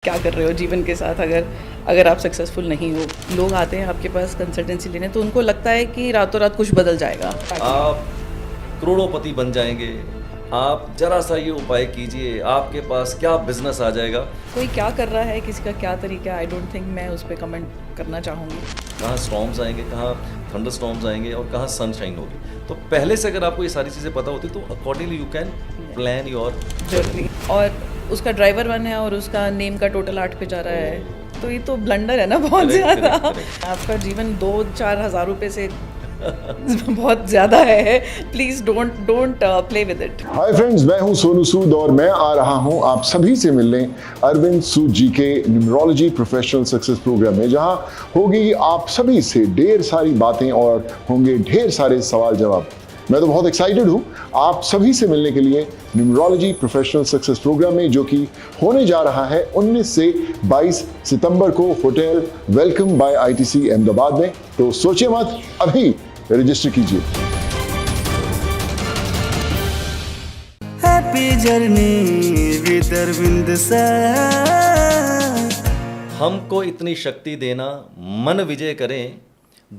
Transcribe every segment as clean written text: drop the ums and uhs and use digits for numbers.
क्या कर रहे हो जीवन के साथ अगर आप सक्सेसफुल नहीं हो। लोग आते हैं आपके पास कंसल्टेंसी लेने तो उनको लगता है कि रातों रात कुछ बदल जाएगा, आप करोड़ोंपति बन जाएंगे। आप जरा सा ये उपाय कीजिए, आपके पास क्या बिजनेस आ जाएगा। कोई क्या कर रहा है, किसी का क्या तरीका है, आई डोंट थिंक मैं उस पर कमेंट करना चाहूँगी। कहाँ स्टॉर्म्स आएंगे, कहाँ थंडर स्टॉर्म्स आएंगे और कहाँ सनशाइन होगी। तो पहले से अगर आपको ये सारी चीज़ें पता होती तो accordingly you can plan your journey. और उसका ड्राइवर 1 है और उसका नेम का टोटल 8 पे जा रहा है, तो ये तो ब्लंडर है ना बहुत Correct, ज़्यादा। correct, correct. आपका जीवन 2-4 हज़ार रुपए से बहुत ज़्यादा है। Please don't play with it. Hi friends, मैं हूं सोनू सूद और मैं आ रहा हूं आप सभी से मिलने अरविंद सूद जी के न्यूमरोलॉजी प्रोफेशनल सक्सेस प्रोग्राम में, जहां होगी आप सभी से ढेर सारी बातें और होंगे ढेर सारे सवाल जवाब। मैं तो बहुत एक्साइटेड हूं आप सभी से मिलने के लिए न्यूमरोलॉजी प्रोफेशनल सक्सेस प्रोग्राम में, जो कि होने जा रहा है 19 से 22 सितंबर को hotel welcome by ITC Ahmedabad में। तो सोचिए मत, अभी रजिस्टर कीजिए। Happy journey with Arvind sir. हमको इतनी शक्ति देना, मन विजय करें,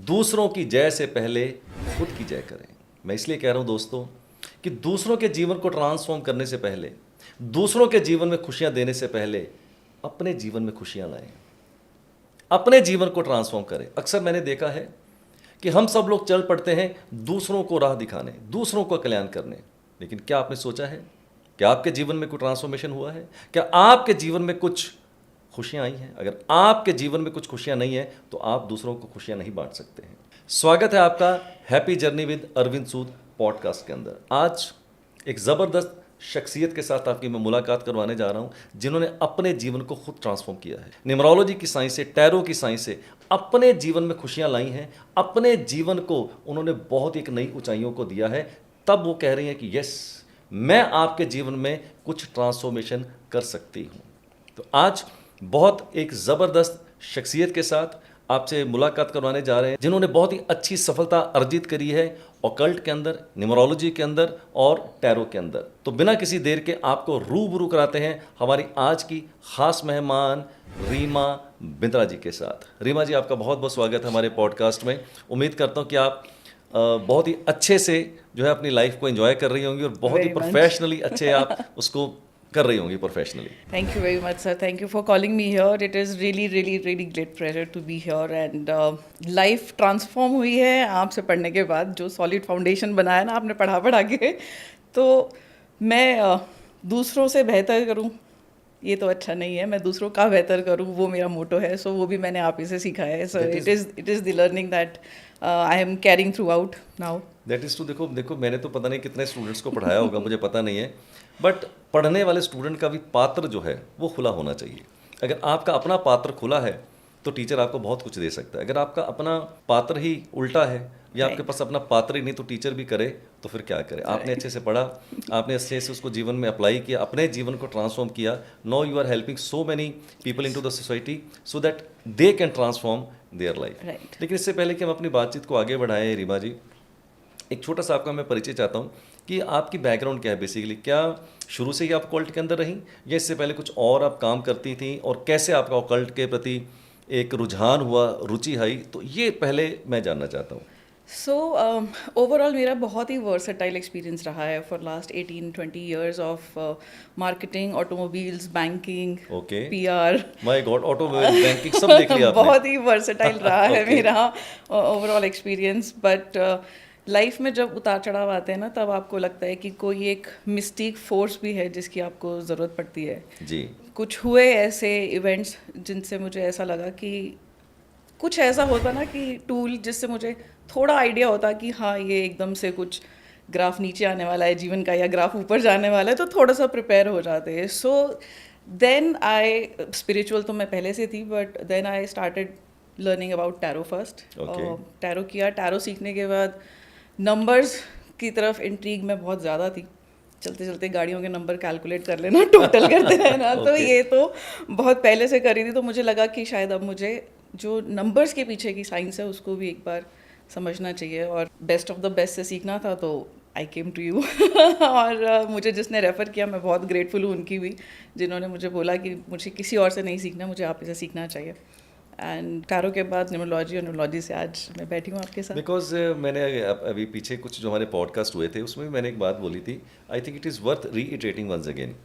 दूसरों की जय से पहले खुद की जय करें। मैं इसलिए कह रहा हूं दोस्तों कि दूसरों के जीवन को ट्रांसफॉर्म करने से पहले, दूसरों के जीवन में खुशियां देने से पहले अपने जीवन में खुशियां लाएं, अपने जीवन को ट्रांसफॉर्म करें। अक्सर मैंने देखा है कि हम सब लोग चल पड़ते हैं दूसरों को राह दिखाने, दूसरों को कल्याण करने, लेकिन क्या आपने सोचा है कि आपके जीवन में कोई ट्रांसफॉर्मेशन हुआ है? क्या आपके जीवन में कुछ खुशियां आई हैं? अगर आपके जीवन में कुछ खुशियां नहीं है तो आप दूसरों को खुशियां नहीं बांट सकते हैं। स्वागत है आपका happy journey with Arvind Sood podcast के अंदर। आज एक ज़बरदस्त शख्सियत के साथ आपकी मैं मुलाकात करवाने जा रहा हूं, जिन्होंने अपने जीवन को खुद ट्रांसफॉर्म किया है। न्यूमरोलॉजी की साइंस से, टैरो की साइंस से अपने जीवन में खुशियां लाई हैं, अपने जीवन को उन्होंने बहुत एक नई ऊंचाइयों को दिया है। तब वो कह रही हैं कि यस, मैं आपके जीवन में कुछ ट्रांसफॉर्मेशन कर सकती हूं। तो आज बहुत एक ज़बरदस्त शख्सियत के साथ आपसे मुलाकात करवाने जा रहे हैं, जिन्होंने बहुत ही अच्छी सफलता अर्जित करी है ऑकल्ट के अंदर, न्यूमरोलॉजी के अंदर और टैरो के अंदर। तो बिना किसी देर के आपको रूबरू कराते हैं हमारी आज की खास मेहमान रीमा बिंद्रा जी के साथ। रीमा जी, आपका बहुत बहुत स्वागत है हमारे पॉडकास्ट में। उम्मीद करता हूँ कि आप बहुत ही अच्छे से जो है अपनी लाइफ को एंजॉय कर रही होंगी और बहुत ही Very much. प्रोफेशनली अच्छे आप उसको कर रही होंगी professionally. Thank you very much, sir. Thank you for calling me here. It is really great pleasure to be here. And life transform हुई है आपसे पढ़ने के बाद, जो solid foundation बनाया ना आपने पढ़ा के, तो मैं दूसरों से बेहतर करूं, ये तो अच्छा नहीं है। मैं दूसरों का बेहतर करूं, वो मेरा मोटो है। सो वो भी मैंने आप ही से सीखा है। So it is the learning that I am carrying throughout now. That is too. देखो मैंने तो पता नहीं कितने स्टूडेंट्स को पढ़ाया होगा, मुझे पता नहीं है, बट पढ़ने वाले स्टूडेंट का भी पात्र जो है वो खुला होना चाहिए। अगर आपका अपना पात्र खुला है तो टीचर आपको बहुत कुछ दे सकता है। अगर आपका अपना पात्र ही उल्टा है या आपके पास अपना पात्र ही नहीं तो टीचर भी करे तो फिर क्या करे। आपने अच्छे से पढ़ा, आपने अच्छे से उसको जीवन में अप्लाई किया, अपने जीवन को ट्रांसफॉर्म किया। Now you are helping so many people into the society so that they can transform their life. लेकिन इससे पहले कि हम अपनी बातचीत को आगे बढ़ाएं रीमा जी, एक छोटा सा आपका मैं परिचय चाहता हूँ कि आपकी बैकग्राउंड क्या है बेसिकली। क्या शुरू से ही आप ऑकल्ट के अंदर रहीं या इससे पहले कुछ और आप काम करती थी, और कैसे आपका ऑकल्ट के प्रति एक रुझान हुआ, रुचि आई, तो ये पहले मैं जानना चाहता हूँ। सो ओवरऑल मेरा बहुत ही वर्सेटाइल एक्सपीरियंस रहा है for last 18-20 years of marketing, automobiles, banking, okay, PR. My God, automobile, banking सब देख लिया आपने। बहुत ही वर्सेटाइल रहा है Okay. मेरा ओवरऑल एक्सपीरियंस। बट लाइफ में जब उतार चढ़ाव आते हैं ना, तब आपको लगता है कि कोई एक मिस्टिक फोर्स भी है जिसकी आपको ज़रूरत पड़ती है जी। कुछ हुए ऐसे इवेंट्स जिनसे मुझे ऐसा लगा कि कुछ ऐसा होता ना कि टूल जिससे मुझे थोड़ा आइडिया होता कि हाँ ये एकदम से कुछ ग्राफ नीचे आने वाला है जीवन का या ग्राफ ऊपर जाने वाला है, तो थोड़ा सा प्रिपेयर हो जाते हैं। सो देन आई, स्पिरिचुअल तो मैं पहले से थी, but then I started learning about tarot first. Tarot किया। टैरो सीखने के बाद नंबर्स की तरफ इंट्रीग में बहुत ज़्यादा थी। चलते चलते गाड़ियों के नंबर कैलकुलेट कर लेना, टोटल करते रहना। तो ये तो बहुत पहले से करी थी, तो मुझे लगा कि शायद अब मुझे जो नंबर्स के पीछे की साइंस है उसको भी एक बार समझना चाहिए और बेस्ट ऑफ द बेस्ट से सीखना था। तो आई केम टू यू और मुझे जिसने रेफ़र किया मैं बहुत ग्रेटफुल हूँ उनकी भी, जिन्होंने मुझे बोला कि मुझे किसी और से नहीं सीखना, मुझे आप से सीखना चाहिए। एंड टैरो के बाद न्यूमरोलॉजी और न्यूमरोलॉजी से आज मैं बैठी हूँ आपके साथ। बिकॉज मैंने अभी पीछे कुछ जो हमारे पॉडकास्ट हुए थे उसमें भी मैंने एक बात बोली थी, I think it is worth reiterating once again.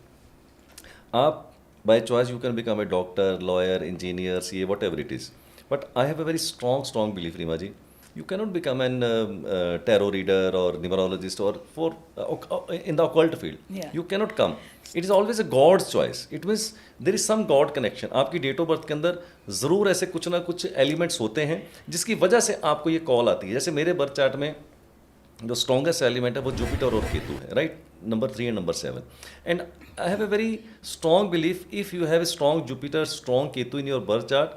आप by choice you can become a doctor, lawyer, engineer, CA, whatever it is, but I have a very strong belief, Reema ji, you cannot become an tarot reader or numerologist or for in the occult field. Yeah. You cannot come. It is always a God's choice. It means there is some God connection. आपकी date of birth के अंदर ज़रूर ऐसे कुछ ना कुछ elements होते हैं जिसकी वजह से आपको ये कॉल आती है। जैसे मेरे बर्थ चार्ट में जो स्ट्रॉन्गेस्ट एलिमेंट है वो जुपिटर और केतु है, right, number 3 and number 7। And I have a very strong belief, if you have a strong Jupiter, strong Ketu in your birth chart,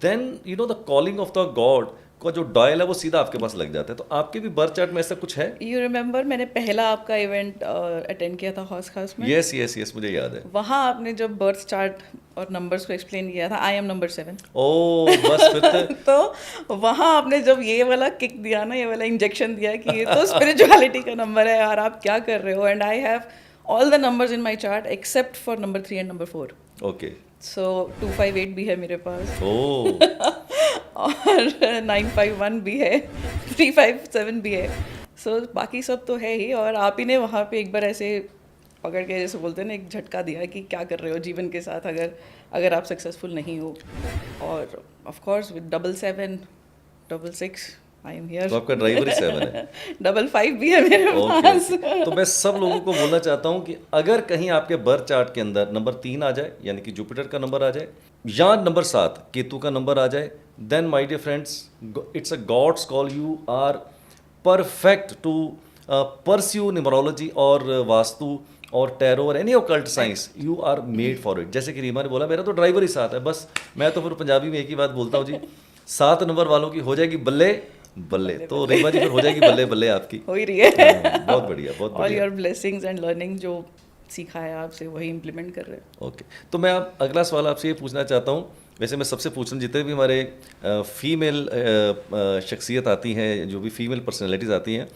then you know the calling of the god का जो dial है वो सीधा आपके पास लग जाता है। तो आपके भी बर्थ चार्ट में ऐसा कुछ है? यू रिमेंबर मैंने पहला आपका इवेंट अटेंड किया था हौस खास में। यस यस यस, मुझे याद है। वहाँ आपने जब बर्थ चार्ट और नंबर्स को एक्सप्लेन किया था, आई एम नंबर 7। ओ बस फिर तो वहाँ आपने जब ये वाला किक दिया ना, ये वाला इंजेक्शन दिया कि ये तो स्पिरिचुअलिटी का नंबर है यार, आप क्या कर रहे हो। And I have all the numbers in my chart except for number 3 and number 4। Okay. So 258 भी है मेरे पास ओ और 951 भी है, 357 भी है। सो बाकी सब तो है ही। और आप ही ने वहाँ पे एक बार ऐसे पकड़ के, जैसे बोलते हैं ना, एक झटका दिया कि क्या कर रहे हो जीवन के साथ अगर आप सक्सेसफुल नहीं हो। और of course with 77, 66 I am here. तो आपका ड्राइवर ही 7 है। 55 भी है मेरे पास। तो मैं सब लोगों को बोलना चाहता हूँ कि अगर कहीं आपके बर्थ चार्ट के अंदर नंबर 3 आ जाए, यानी कि जुपिटर का नंबर आ जाए, या नंबर 7 केतु का नंबर आ जाए, then my dear friends, it's a god's call, you are perfect to pursue numerology और वास्तु और टैरो और any occult science. You are made for it. जैसे कि रीमा ने बोला, मेरा तो ड्राइवर ही 7 है। बस मैं तो फिर पंजाबी में एक ही बात बोलता हूँ जी, 7 नंबर वालों की हो जाएगी बल्ले बल्ले। तो रीमा जी फिर हो जाएगी बल्ले बल्ले आपकी। हो ही रही है। बहुत बढ़िया, बहुत ऑल बढ़िया। योर ब्लेसिंग्स एंड लर्निंग जो सीखा है आपसे वही इम्प्लीमेंट कर रहे हैं। ओके, तो मैं अब अगला सवाल आपसे ये पूछना चाहता हूँ। वैसे मैं सबसे पूछना, जितने भी हमारे फीमेल शख्सियत आती हैं, जो भी फीमेल पर्सनैलिटीज़ आती हैं,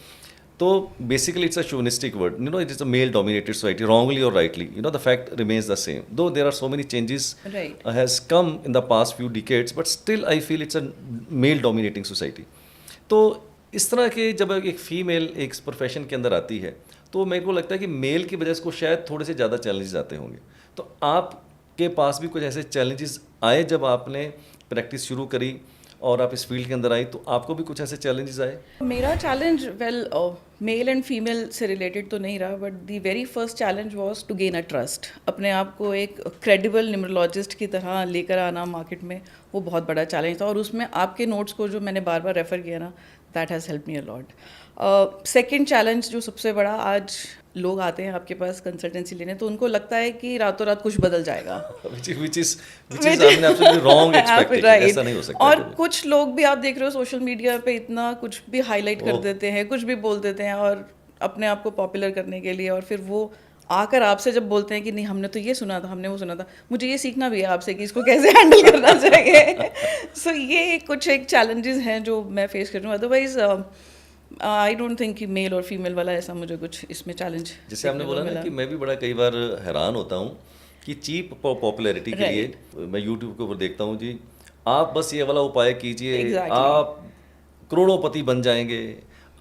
तो basically it's a chauvinistic word, you know, it is a male dominated society, wrongly और rightly, you know, the fact remains the same, though there are so many changes Right. Has come in the past few decades, but still I feel it's a male dominating society. तो इस तरह के जब एक female एक profession के अंदर आती है, तो मेरे को लगता है कि मेल की वजह से को शायद थोड़े से ज़्यादा चैलेंजेस आते होंगे। तो आपके पास भी कुछ ऐसे चैलेंजेस आए जब आपने प्रैक्टिस शुरू करी और आप इस फील्ड के अंदर आई, तो आपको भी कुछ ऐसे चैलेंजेस आए? मेरा चैलेंज मेल एंड फीमेल से रिलेटेड तो नहीं रहा, but the very first challenge was to gain a trust. अपने आप को एक क्रेडिबल न्यूमरोलॉजिस्ट की तरह लेकर आना मार्केट में, वो बहुत बड़ा चैलेंज था। और उसमें आपके नोट्स को जो मैंने बार बार रेफ़र किया ना, that has help me a lot. Second challenge जो सबसे बड़ा, आज लोग आते हैं आपके पास कंसल्टेंसी लेने, तो उनको लगता है कि रातों रात कुछ बदल जाएगा। which is I mean absolutely wrong expectation. Right. ऐसा नहीं हो सकता। और कुछ लोग भी आप देख रहे हो सोशल मीडिया पे इतना कुछ भी हाईलाइट कर देते हैं, कुछ भी बोल देते हैं, और अपने आप को पॉपुलर करने के लिए, और फिर वो आकर आपसे जब बोलते हैं कि नहीं हमने तो ये सुना था, हमने वो सुना था, मुझे ये सीखना भी है आपसे कि इसको कैसे हैंडल करना चाहिए। सो ये कुछ एक चैलेंजेस हैं जो मैं फेस कर रही हूँ। अदरवाइज आई डोंट थिंक कि मेल और फीमेल वाला ऐसा मुझे कुछ इसमें चैलेंज। जैसे आपने बोला ना कि मैं भी बड़ा कई बार हैरान होता हूँ कि चीप पॉपुलैरिटी के लिए मैं यूट्यूब के ऊपर देखता हूँ जी, आप बस ये वाला उपाय कीजिए, आप करोड़ोंपति बन जाएंगे,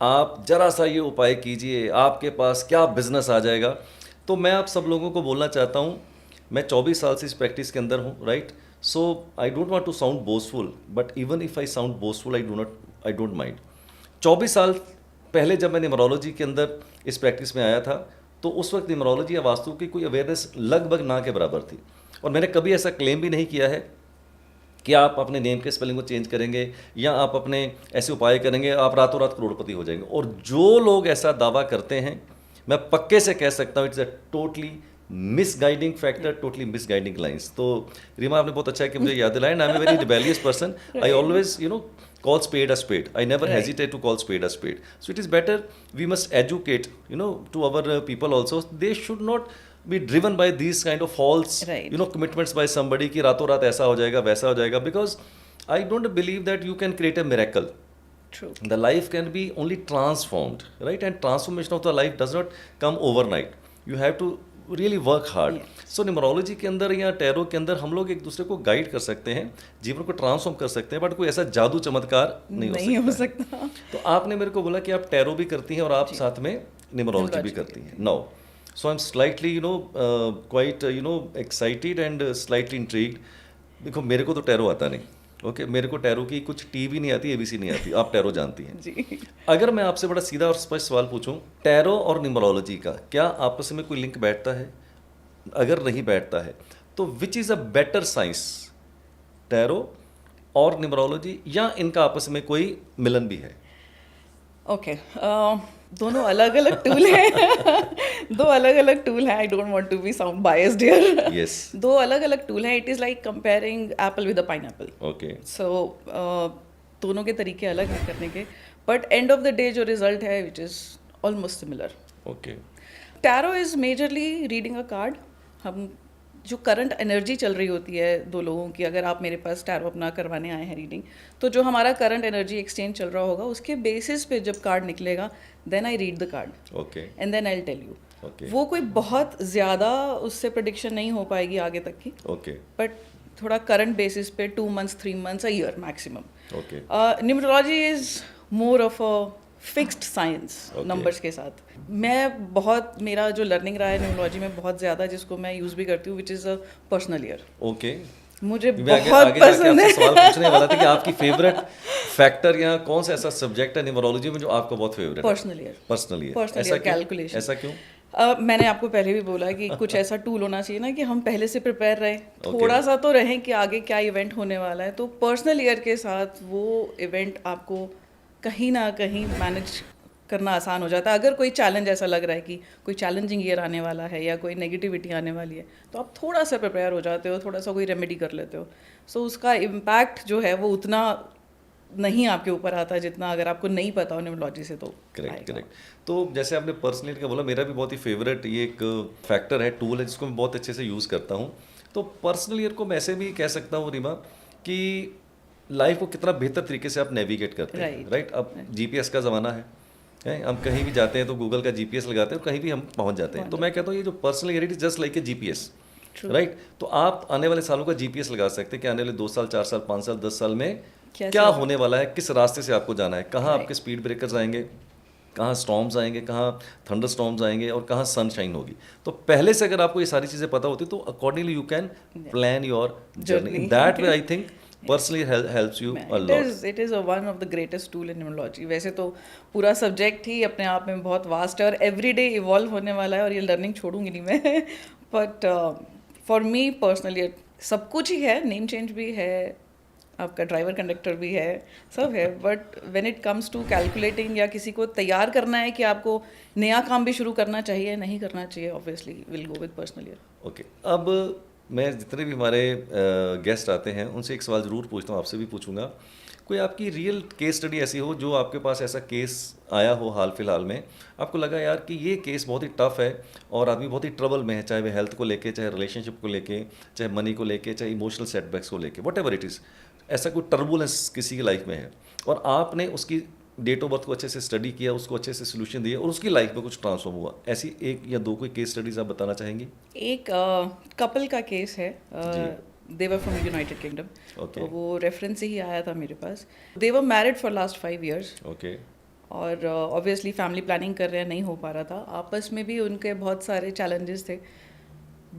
आप जरा सा ये उपाय कीजिए, आपके पास क्या बिजनेस आ जाएगा। तो मैं आप सब लोगों को बोलना चाहता हूँ, मैं 24 साल से इस प्रैक्टिस के अंदर हूँ, right. So I don't want to sound boastful, but even if I sound boastful, I don't mind. 24 साल पहले जब मैं न्यूमरोलॉजी के अंदर इस प्रैक्टिस में आया था, तो उस वक्त न्यूमरोलॉजी या वास्तु की कोई अवेयरनेस लगभग ना के बराबर थी। और मैंने कभी ऐसा क्लेम भी नहीं किया है कि आप अपने नेम के स्पेलिंग को चेंज करेंगे या आप अपने ऐसे उपाय करेंगे, आप रातों रात करोड़पति हो जाएंगे। और जो लोग ऐसा दावा करते हैं, मैं पक्के से कह सकता हूँ it's a totally misguiding factor, totally misguiding lines. तो रीमा, आपने बहुत अच्छा है कि मुझे याद दिलाया। I am a very rebellious person, I always call spade a spade. I never hesitate to call spade a spade. So it is better, we must educate, to our people also. They should not be driven by these kind of false, commitments by somebody कि रातों रात ऐसा हो जाएगा, वैसा हो जाएगा, because I don't believe that you can create a miracle. True. The life can be only transformed, right? And transformation of the life does not come overnight. You have to really work hard. So numerology के अंदर या tarot के अंदर हम लोग एक दूसरे को गाइड कर सकते हैं, जीवन को ट्रांसफॉर्म कर सकते हैं, बट कोई ऐसा जादू चमत्कार नहीं हो सकता। तो आपने मेरे को बोला कि आप टैरो भी करती हैं और आप साथ में न्यूमरोलॉजी भी करती हैं। Now so I am slightly quite excited and slightly intrigued. देखो मेरे को तो टैरो आता नहीं, ओके मेरे को टैरो की कुछ टी भी नहीं आती, एबीसी नहीं आती, आप टैरो जानती हैं जी। अगर मैं आपसे बड़ा सीधा और स्पष्ट सवाल पूछूं, टैरो और न्यूमरोलॉजी का क्या आपस में कोई लिंक बैठता है? अगर नहीं बैठता है तो विच is a better science, tarot और न्यूमरोलॉजी, या इनका आपस में कोई मिलन भी है? ओके दोनों अलग अलग टूल हैं। दो अलग अलग टूल हैं। I don't want to be sound biased here. Yes. दो अलग अलग टूल हैं। It is like comparing apple with a pineapple. Okay so दोनों के तरीके अलग हैं करने के, but end of the day जो रिजल्ट है which is almost similar. Okay tarot is majorly reading a card. हम जो करंट एनर्जी चल रही होती है दो लोगों की, अगर आप मेरे पास टैरो अपना करवाने आए हैं रीडिंग, तो जो हमारा करंट एनर्जी एक्सचेंज चल रहा होगा उसके बेसिस पे जब कार्ड निकलेगा then I read the card okay and then I will tell you. Okay वो कोई बहुत ज़्यादा उससे प्रेडिक्शन नहीं हो पाएगी आगे तक की, ओके बट थोड़ा करंट बेसिस पे 2 months 3 months a year maximum. Okay numerology is more of a fixed science numbers के साथ। मैं बहुत, मेरा जो लर्निंग रहा है न्यूमरोलॉजी में बहुत ज़्यादा, जिसको मैं यूज़ भी करती हूँ, विच is a personal year. Okay मुझे मैं आगे बहुत आगे जाके पसंद आपसे है। सवाल पूछने वाला था कि आपकी फेवरेट फैक्टर या कौन सा ऐसा सब्जेक्ट है न्यूमरोलॉजी में जो आपका बहुत फेवरेट है? Personal year. Personal year. Personal ऐसा ईयर क्यों? कैलकुलेशन। ऐसा क्यों? मैंने आपको पहले भी बोला कि कुछ ऐसा टूल होना चाहिए ना कि हम पहले से प्रिपेयर रहें, थोड़ा सा तो रहें कि आगे क्या इवेंट होने वाला है। तो पर्सनल ईयर के साथ वो इवेंट आपको कहीं ना कहीं मैनेज करना आसान हो जाता है। अगर कोई चैलेंज ऐसा लग रहा है कि कोई चैलेंजिंग ईयर आने वाला है या कोई नेगेटिविटी आने वाली है, तो आप थोड़ा सा प्रिपेयर हो जाते हो, थोड़ा सा कोई रेमेडी कर लेते हो। सो उसका इम्पैक्ट जो है वो उतना नहीं आपके ऊपर आता जितना अगर आपको नहीं पता हो न्यूमरोलॉजी से। तो करेक्ट करेक्ट। तो जैसे आपने पर्सनल का बोला, मेरा भी बहुत ही फेवरेट ये एक फैक्टर है, टूल है, जिसको मैं बहुत अच्छे से यूज़ करता हूँ। तो पर्सनल ईयर को मैं ऐसे भी कह सकता हूँ रीमा कि लाइफ को कितना बेहतर तरीके से आप नेविगेट करते हैं, राइट? अब जीपीएस का ज़माना है, हम कहीं भी जाते हैं तो गूगल का जीपीएस लगाते हैं और कहीं भी हम पहुंच जाते हैं। तो मैं कहता हूँ ये जो personal year is just like a GPS, right? तो आप आने वाले सालों का जीपीएस लगा सकते हैं कि आने वाले 2 साल 4 साल 5 साल 10 साल में क्या होने वाला है, किस रास्ते से आपको जाना है, कहाँ आपके स्पीड ब्रेकर्स आएंगे, कहाँ स्टॉर्म्स आएंगे, कहाँ थंडर स्टॉर्म्स आएंगे और कहाँ सनशाइन होगी। तो पहले से अगर आपको ये सारी चीज़ें पता होती तो accordingly you can plan your journey. In that way I think personally helps you a lot. It is one of the greatest tool in numerology. वैसे तो पूरा सब्जेक्ट ही अपने आप में बहुत वास्ट है और एवरी डे इवॉल्व होने वाला है और ये लर्निंग छोड़ूंगी नहीं मैं। बट फॉर मी पर्सनली सब कुछ ही है, नेम चेंज भी है, आपका ड्राइवर कंडक्टर भी है, सब है। But when it comes to calculating या किसी को तैयार करना है कि आपको नया काम भी शुरू करना चाहिए नहीं करना चाहिए, obviously will go with personal year. Okay, अब मैं जितने भी हमारे गेस्ट आते हैं उनसे एक सवाल ज़रूर पूछता हूँ, आपसे भी पूछूंगा। कोई आपकी रियल केस स्टडी ऐसी हो जो आपके पास ऐसा केस आया हो हाल फिलहाल में, आपको लगा यार कि ये केस बहुत ही टफ है और आदमी बहुत ही ट्रबल में है, चाहे वह हेल्थ को लेके, चाहे रिलेशनशिप को लेके, चाहे मनी को लेके, चाहे इमोशनल सेटबैक्स को लेके, वट एवर इट इज़, ऐसा कोई टर्बुलेंस किसी की लाइफ में है और आपने उसकी डेट ऑफ बर्थ को अच्छे से स्टडी किया, उसको अच्छे से सोल्यूशन दिया और उसकी लाइफ में कुछ ट्रांसफॉर्म हुआ, ऐसी एक या दो कोई केस स्टडीज आप बताना चाहेंगे? एक कपल का केस है, they were from United Kingdom, तो वो रेफरेंस से ही आया था मेरे पास। They were married for last 5 years। Okay. और ऑब्वियसली फैमिली प्लानिंग कर रहे हैं, नहीं हो पा रहा था। आपस में भी उनके बहुत सारे चैलेंजेस थे।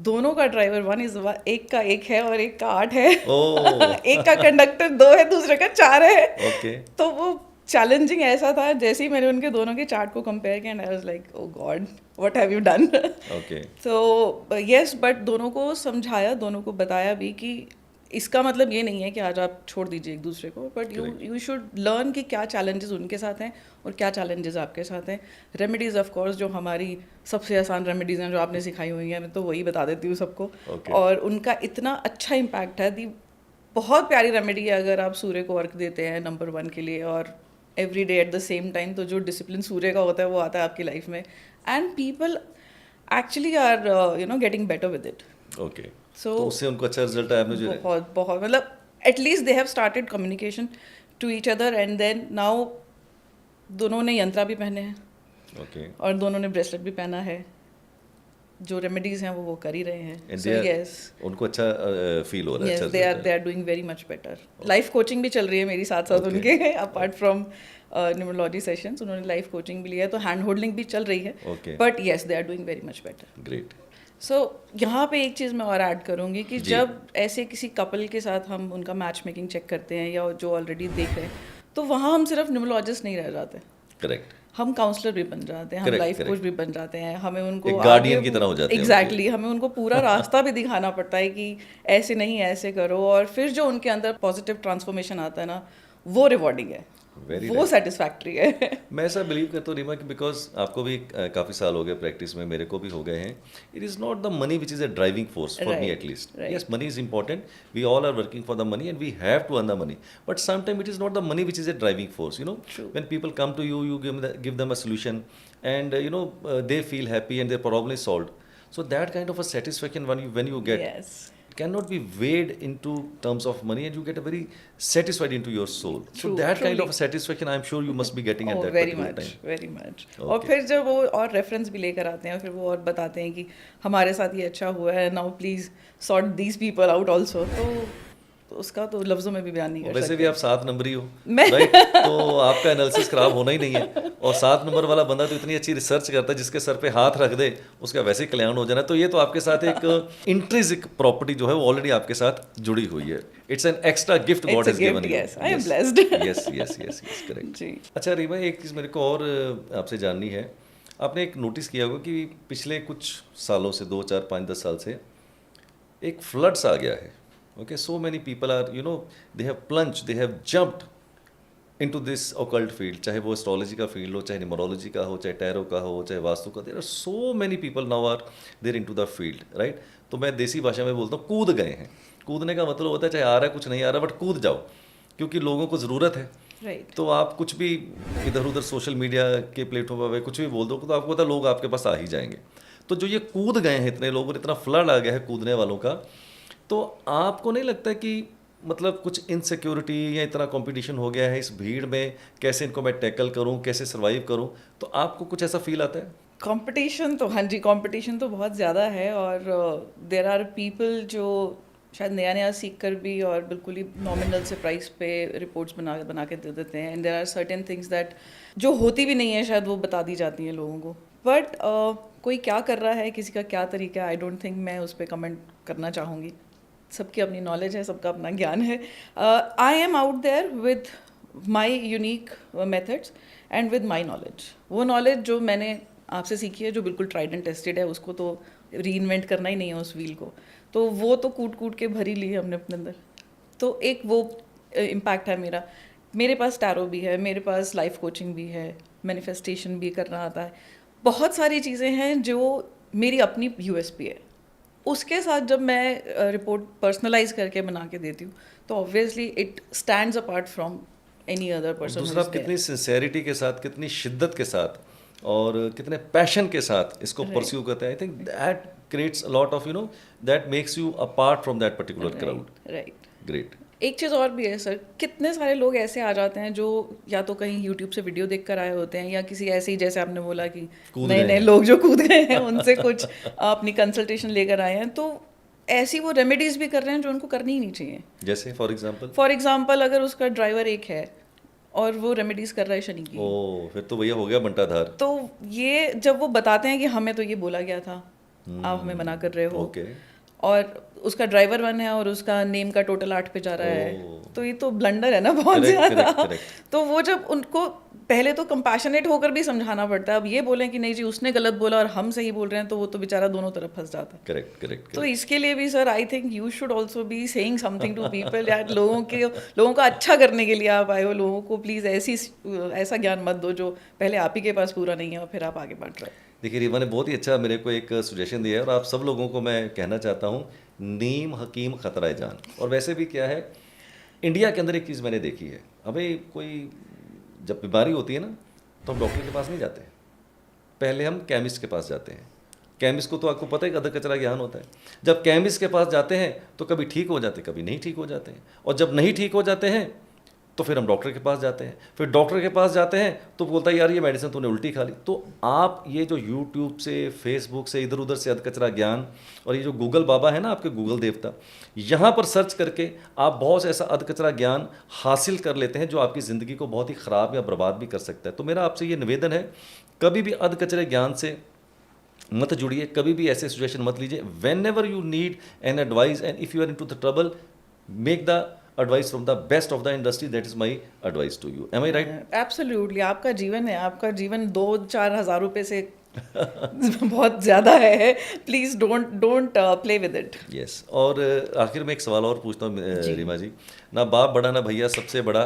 दोनों का ड्राइवर एक का 1 है और एक का 8 है। एक का कंडक्टर 2 है, दूसरे का 4 है। ओके। तो वो चैलेंजिंग ऐसा था, जैसे ही मैंने उनके दोनों के चार्ट को कंपेयर किया, I was like oh God what have you done. Okay. तो यस, बट दोनों को समझाया, दोनों को बताया भी कि इसका मतलब ये नहीं है कि आज आप छोड़ दीजिए एक दूसरे को, बट यू शुड लर्न कि क्या चैलेंजेस उनके साथ हैं और क्या चैलेंजेस आपके साथ हैं। रेमेडीज़ ऑफ कोर्स जो हमारी सबसे आसान रेमेडीज़ हैं जो आपने सिखाई हुई हैं, मैं तो वही बता देती हूँ सबको। और उनका इतना अच्छा इम्पैक्ट है। दी बहुत प्यारी रेमेडी है अगर आप सूर्य को वर्क देते हैं नंबर 1 के लिए, और every day at the same time, तो जो डिसिप्लिन सूर्य का होता है वो आता है आपकी लाइफ में, and people actually are getting better with it. Okay. तो उससे उनको अच्छा रिजल्ट आया? मुझे बहुत मतलब at least they have started communication. To each other and then now दोनों ने यंत्रा भी पहने हैं ओके और दोनों ने ब्रेसलेट भी पहना है. जो रेमेडीज हैं वो कर ही रहे हैं. And so they are- yes उनको अच्छा फील हो रहा है. यस अच्छा they are doing very much better. Life coaching भी चल रही है मेरी साथ साथ Okay. उनके अपार्ट फ्रॉम न्यूमरोलॉजी सेशंस. उन्होंने लाइफ कोचिंग भी लिया है तो हैंड होल्डिंग भी चल रही है. Okay. But yes they are doing very much better. Great. So यहाँ पे एक चीज़ मैं और ऐड करूँगी कि जी. जब ऐसे किसी कपल के साथ हम उनका मैच मेकिंग चेक करते हैं या जो ऑलरेडी देख रहे हैं तो वहाँ हम सिर्फ न्यूमरोलॉजिस्ट नहीं रह जाते. करेक्ट. हम काउंसलर भी बन जाते हैं, हम Correct, लाइफ कोच correct. भी बन जाते हैं. हमें उनको एक guardian की तरह हो जाते हैं एग्जैक्टली हमें उनको पूरा रास्ता भी दिखाना पड़ता है कि ऐसे नहीं ऐसे करो. और फिर जो उनके अंदर पॉजिटिव ट्रांसफॉर्मेशन आता है ना वो रिवॉर्डिंग है. Very वो सेटिस्फैक्ट्री है. मैं ऐसा बिलीव करता हूँ रीमा कि बिकॉज आपको भी काफ़ी साल हो गए प्रैक्टिस में, मेरे को भी हो गए हैं. It is not the money which is a driving force for me Right, at least. right. Yes, money is important. We all are working for the money and we have to earn the money. But sometime it is not the money which is a driving force. You know, when people come to you, you give them a solution, and they feel happy and their problem is solved. So that kind of a satisfaction when you get Yes. cannot be weighed into terms of money, and you get a very satisfied into your soul. So True, that kind truly. of a satisfaction I'm sure you must be getting at that very particular much time. Very much. Okay. और फिर जब वो और reference भी लेकर आते हैं फिर वो और बताते हैं कि हमारे साथ ये अच्छा हुआ है, now please sort these people out also. तो उसका तो लफ्जों में भी बयान नहीं कर वैसे सकते. भी आप 7 नंबरी हो, मैं- राइट? तो आपका एनालिसिस खराब होना ही नहीं है. और 7 नंबर वाला बंदा तो इतनी अच्छी रिसर्च करता है, जिसके सर पे हाथ रख दे उसका वैसे ही कल्याण हो जाना. तो ये तो आपके साथ एक इंट्रिंसिक प्रॉपर्टी जो है वो ऑलरेडी आपके साथ जुड़ी हुई है. It's an extra gift It's God a has given gift, you. yes. I am blessed. Yes yes yes yes, correct. जी. अच्छा रीमा, एक चीज़ मेरे को और आपसे जाननी है. आपने एक नोटिस किया होगा कि पिछले कुछ सालों से 2 4 5 10 साल से एक फ्लड्स आ गया है. Okay, so many people are they have plunge, they have jumped into this occult field. चाहे वो एस्ट्रोलॉजी का फील्ड हो, चाहे न्यूमरोलॉजी का हो, चाहे टैरो का हो, चाहे वास्तु का. There are so many people now are there into the field, right? तो मैं देसी भाषा में बोलता हूँ कूद गए हैं. कूदने का मतलब होता है चाहे आ रहा है कुछ नहीं आ रहा, बट कूद जाओ, क्योंकि लोगों को ज़रूरत है. राइट. तो आप कुछ भी इधर उधर सोशल मीडिया के प्लेटफॉर्म पर कुछ भी बोल दो तो आपको पता है लोग आपके पास आ ही जाएंगे. तो जो ये कूद गए हैं इतने लोग और इतना फ्लड आ गया है कूदने वालों का, तो आपको नहीं लगता कि मतलब कुछ इनसिक्योरिटी या इतना कंपटीशन हो गया है इस भीड़ में, कैसे इनको मैं टैकल करूं, कैसे सर्वाइव करूं? तो आपको कुछ ऐसा फील आता है? कंपटीशन तो हाँ जी, कंपटीशन तो बहुत ज़्यादा है. और देर आर पीपल जो शायद नया नया सीख कर भी और बिल्कुल ही नॉमिनल से प्राइस पे रिपोर्ट्स बना के दे देते हैं. And there are certain things that जो होती भी नहीं है शायद वो बता दी जाती हैं लोगों को. बट कोई क्या कर रहा है, किसी का क्या तरीका है, आई डोंट थिंक मैं उस पर कमेंट करना चाहूँगी. सबकी अपनी नॉलेज है, सबका अपना ज्ञान है. I am out there with my unique methods and with my knowledge. वो नॉलेज जो मैंने आपसे सीखी है, जो बिल्कुल ट्राइड एंड टेस्टेड है, उसको तो री इन्वेंट करना ही नहीं है उस व्हील को. तो वो तो कूट कूट के भर ही ली है हमने अपने अंदर. तो एक वो इम्पैक्ट है मेरा. मेरे पास टैरो भी है, मेरे पास लाइफ कोचिंग भी है, मैनिफेस्टेशन भी करना आता है. बहुत सारी चीज़ें हैं जो मेरी अपनी यूएसपी है. उसके साथ जब मैं रिपोर्ट पर्सनलाइज करके बना के देती हूँ तो obviously it stands apart from any other person. दूसरा, आप कितनी सिंसेरिटी के साथ, कितनी शिद्दत के साथ और कितने पैशन के साथ इसको परस्यू करते हैं. I think that creates a lot of that makes you apart from that particular crowd. Right. Great. एक चीज़ और भी है सर, कितने सारे लोग ऐसे आ जाते हैं जो या तो कहीं यूट्यूब से वीडियो देख कर आए होते हैं या किसी ऐसे ही, जैसे आपने बोला कि कूद नए गए नए हैं. लोग जो कूद गए हैं उनसे कुछ अपनी कंसल्टेशन लेकर आए हैं. तो ऐसी वो रेमेडीज भी कर रहे हैं जो उनको करनी ही नहीं चाहिए. जैसे फॉर एग्जाम्पल अगर उसका ड्राइवर एक है और वो रेमेडीज कर रहा है शनि की, ओ, फिर तो भैया हो गया बंटाधार. तो ये जब वो बताते हैं कि हमें तो ये बोला गया था, आप हमें मना कर रहे हो, ओके. और उसका ड्राइवर 1 है और उसका नेम का टोटल 8 पे जा रहा है, ओह. तो ये तो ब्लंडर है ना बहुत Correct, ज़्यादा. correct, correct. तो वो जब उनको पहले तो कंपैशनेट होकर भी समझाना पड़ता है. अब ये बोलें कि नहीं जी उसने गलत बोला और हम सही बोल रहे हैं, तो वो तो बेचारा दोनों तरफ फंस जाता है. Correct correct. तो इसके लिए भी sir I think you should also be saying something to people. यार लोगों का अच्छा करने के लिए आप आए हो. लोगों को प्लीज़ ऐसा ज्ञान मत दो जो पहले आप ही के पास पूरा नहीं है और फिर आप आगे बढ़ रहे हो. देखिए, रीमा ने बहुत ही अच्छा मेरे को एक सजेशन दिया है और आप सब लोगों को मैं कहना चाहता हूँ, नीम हकीम खतरा जान. और वैसे भी क्या है, इंडिया के अंदर एक चीज़ मैंने देखी है, हमें कोई जब बीमारी होती है ना तो हम डॉक्टर के पास नहीं जाते, पहले हम केमिस्ट के पास जाते हैं. केमिस्ट को तो आपको पता है अदर कचरा ज्ञान होता है. जब केमिस्ट के पास जाते हैं तो कभी ठीक हो जाते, कभी नहीं ठीक हो जाते हैं. और जब नहीं ठीक हो जाते हैं तो फिर हम डॉक्टर के पास जाते हैं, फिर डॉक्टर के पास जाते हैं तो बोलता है यार ये मेडिसिन तूने उल्टी खा ली। तो आप ये जो यूट्यूब से, फेसबुक से, इधर उधर से अधकचरा ज्ञान, और ये जो गूगल बाबा है ना आपके गूगल देवता, यहाँ पर सर्च करके आप बहुत ऐसा अधकचरा ज्ञान हासिल कर लेते हैं जो आपकी ज़िंदगी को बहुत ही ख़राब या बर्बाद भी कर सकता है। तो मेरा आपसे ये निवेदन है, कभी भी अधकचरे ज्ञान से मत जुड़िए, कभी भी ऐसे सिचुएशन मत लीजिए। Whenever you need an advice and if you are into the trouble, make the advice from the best of the industry. That is my advice to you. Am I right? Absolutely, आपका जीवन है, आपका जीवन 2-4 हज़ार रुपए से बहुत ज़्यादा है। Please don't play with it. Yes. और आखिर में एक सवाल और पूछता हूँ रीमा जी, ना बाप बड़ा ना भैया, सबसे बड़ा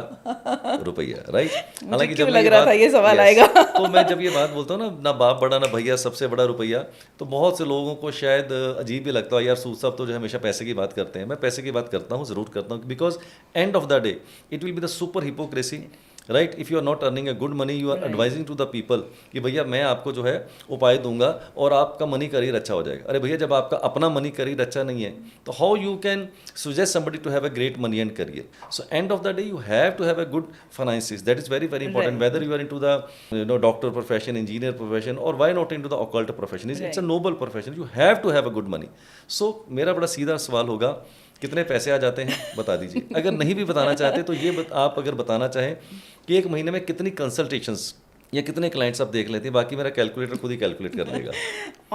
रुपया, राइट? हालांकि जब लग रहा था ये सवाल आएगा। तो मैं जब ये बात बोलता हूँ ना बाप बड़ा ना भैया, सबसे बड़ा रुपया, तो बहुत से लोगों को शायद अजीब भी लगता है, यार सूद साहब तो जो हमेशा पैसे की बात करते हैं। मैं पैसे की बात करता हूँ, ज़रूर करता हूँ, because end of the day it will be the super hypocrisy, right? If you are not earning a good money, you are advising to the people कि भैया मैं आपको जो है उपाय दूंगा और आपका मनी करियर अच्छा हो जाएगा। अरे भैया, जब आपका अपना मनी करियर अच्छा नहीं है तो how you can suggest somebody to have a great money and career? So end of the day you have to have a good finances. That is very very important. Whether you are into the doctor profession, engineer profession, or why not into the occult profession, it's a noble profession. You have to have a good money. So मेरा बड़ा सीधा सवाल होगा, कितने पैसे आ जाते हैं बता दीजिए। अगर नहीं भी बताना चाहते तो ये आप अगर बताना चाहें कि एक महीने में कितनी कंसल्टेशंस या कितने क्लाइंट्स आप देख लेते हैं, बाकी मेरा कैलकुलेटर खुद ही कैलकुलेट कर लेगा।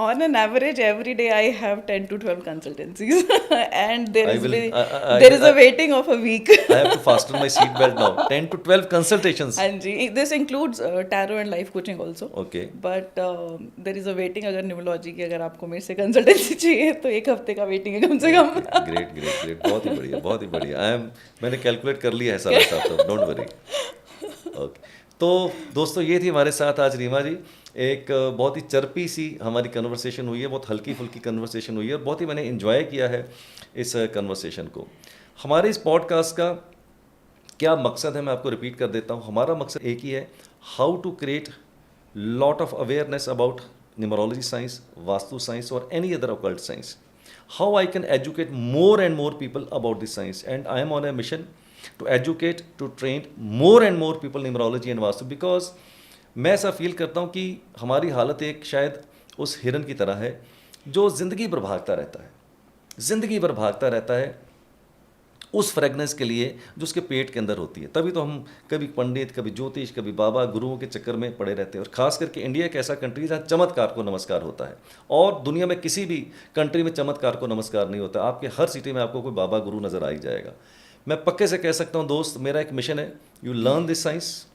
On an average, every day I have 10 to 12 consultancies, and there is a waiting of a week. I have to fasten my seat belt now. 10 to 12 consultations. And this includes tarot and life coaching also. Okay. But there is a waiting, अगर numerology की अगर आपको मेरे से consultancy चाहिए तो 1 हफ्ते का वेटिंग है कम से कम। ग्रेट ग्रेट ग्रेट, बहुत ही बढ़िया, बहुत ही बढ़िया। मैंने कैलकुलेट कर लिया है सारा साथ, डोंट वरी। ओके, तो दोस्तों ये थी हमारे साथ आज रीमा जी। एक बहुत ही चर्पी सी हमारी कन्वर्सेशन हुई है, बहुत हल्की फुल्की कन्वर्सेशन हुई है, और बहुत ही मैंने इन्जॉय किया है इस कन्वर्सेशन को। हमारे इस पॉडकास्ट का क्या मकसद है मैं आपको रिपीट कर देता हूँ। हमारा मकसद एक ही है, how to create lot of awareness about numerology science, Vastu science और any other occult science. How I can educate more and more people about this science, and I am on a mission to educate, to train more and more people in numerology and vastu, because मैं ऐसा feel करता हूँ कि हमारी हालत एक शायद उस हिरन की तरह है जो ज़िंदगी भर भागता रहता है, ज़िंदगी भर भागता रहता है उस फ्रेगनेंस के लिए जो उसके पेट के अंदर होती है। तभी तो हम कभी पंडित, कभी ज्योतिष, कभी बाबा, गुरुओं के चक्कर में पड़े रहते हैं। और ख़ास करके इंडिया एक ऐसा कंट्री जहाँ चमत्कार को नमस्कार होता है, और दुनिया में किसी भी कंट्री में चमत्कार को नमस्कार नहीं होता। आपके हर सिटी में आपको कोई बाबा गुरु नज़र आ ही जाएगा। मैं पक्के से कह सकता हूँ दोस्त, मेरा एक मिशन है, you learn this science,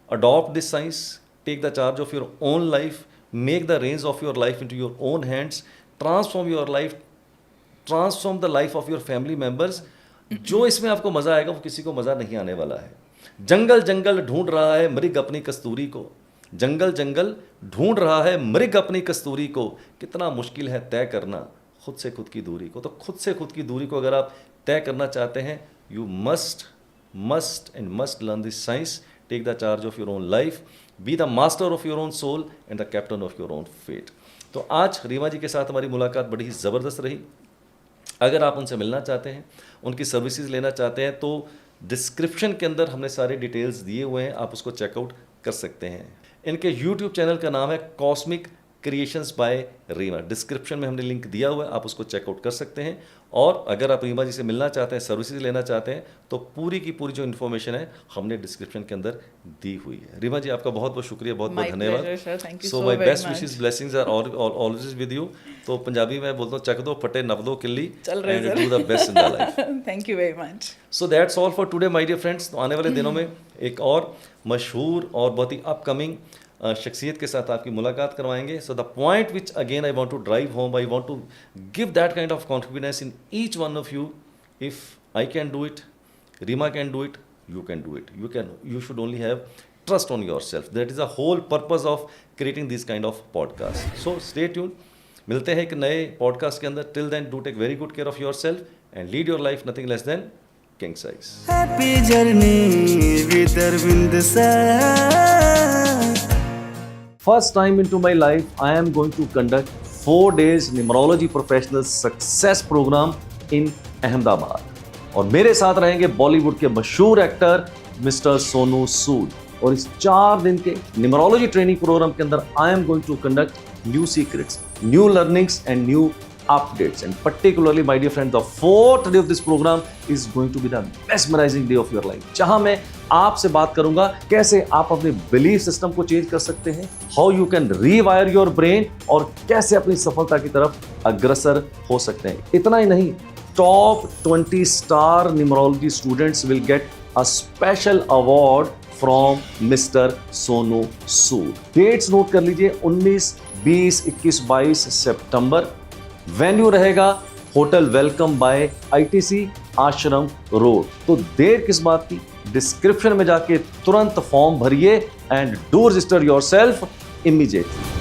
adopt this science, take the charge of your own life, make the range of your life into your own hands, transform your life, transform the life of your family members. जो इसमें आपको मज़ा आएगा वो किसी को मज़ा नहीं आने वाला है। जंगल जंगल ढूंढ रहा है मृग अपनी कस्तूरी को, जंगल जंगल ढूंढ रहा है मृग अपनी कस्तूरी को, कितना मुश्किल है तय करना खुद से खुद की दूरी को। तो खुद से खुद की दूरी को अगर आप तय करना चाहते हैं, you must learn this science, take the charge of your own life, be the master of your own soul and the captain of your own fate. तो आज रीमा जी के साथ हमारी मुलाकात बड़ी ही ज़बरदस्त रही। अगर आप उनसे मिलना चाहते हैं, उनकी सर्विसेज लेना चाहते हैं, तो डिस्क्रिप्शन के अंदर हमने सारे डिटेल्स दिए हुए हैं, आप उसको चेकआउट कर सकते हैं। इनके यूट्यूब चैनल का नाम है cosmic creations by Reema, description में हमने लिंक दिया हुआ है, आप उसको चेकआउट कर सकते हैं। और अगर आप रीमा जी से मिलना चाहते हैं, सर्विसेज लेना चाहते हैं, तो पूरी की पूरी जो इन्फॉर्मेशन है हमने डिस्क्रिप्शन के अंदर दी हुई है। रीमा जी आपका बहुत बहुत शुक्रिया, बहुत बहुत धन्यवाद। So my best wishes, blessings are always with you. तो पंजाबी में बोलता हूँ, चक दो फटे नप दो किल्ली, and do the best in the life. Thank you very much. So that's all for today my dear friends. तो आने वाले दिनों में एक और मशहूर और बहुत ही अपकमिंग शख्सियत के साथ आपकी मुलाकात करवाएंगे। So the point which again I want to drive home, I want to give that kind of confidence in each one of you. If I can do it, Reema can do it, you can do it. You should only have trust on yourself. That is the whole purpose of creating this kind of podcast. So stay tuned. मिलते हैं एक नए podcast के अंदर. Till then, do take very good care of yourself and lead your life nothing less than king size. Happy journey with Arvind sir. First time into my life, I am going to conduct 4 days numerology professional success program in Ahmedabad. और मेरे साथ रहेंगे बॉलीवुड के मशहूर actor mister Sonu सूद। और इस 4 दिन के न्यूमरोलॉजी ट्रेनिंग प्रोग्राम के अंदर I am going to conduct new secrets, new learnings and new updates, and particularly my dear friend, the 4th day of this program is going to be the mesmerizing day of your life, जहां मैं आपसे बात करूंगा कैसे आप अपने belief system को change कर सकते हैं, how you can रीवायर your brain, और कैसे अपनी सफलता की तरफ अग्रसर हो सकते हैं। इतना ही नहीं, top 20 star numerology students will get a special award from mister Sonu Sood. Dates note कर लीजिए, 19, 20, 21, 22 सितंबर। वेन्यू रहेगा hotel welcome by ITC Ashram road. तो देर किस बात की, डिस्क्रिप्शन में जाके तुरंत फॉर्म भरिए and do register yourself immediately.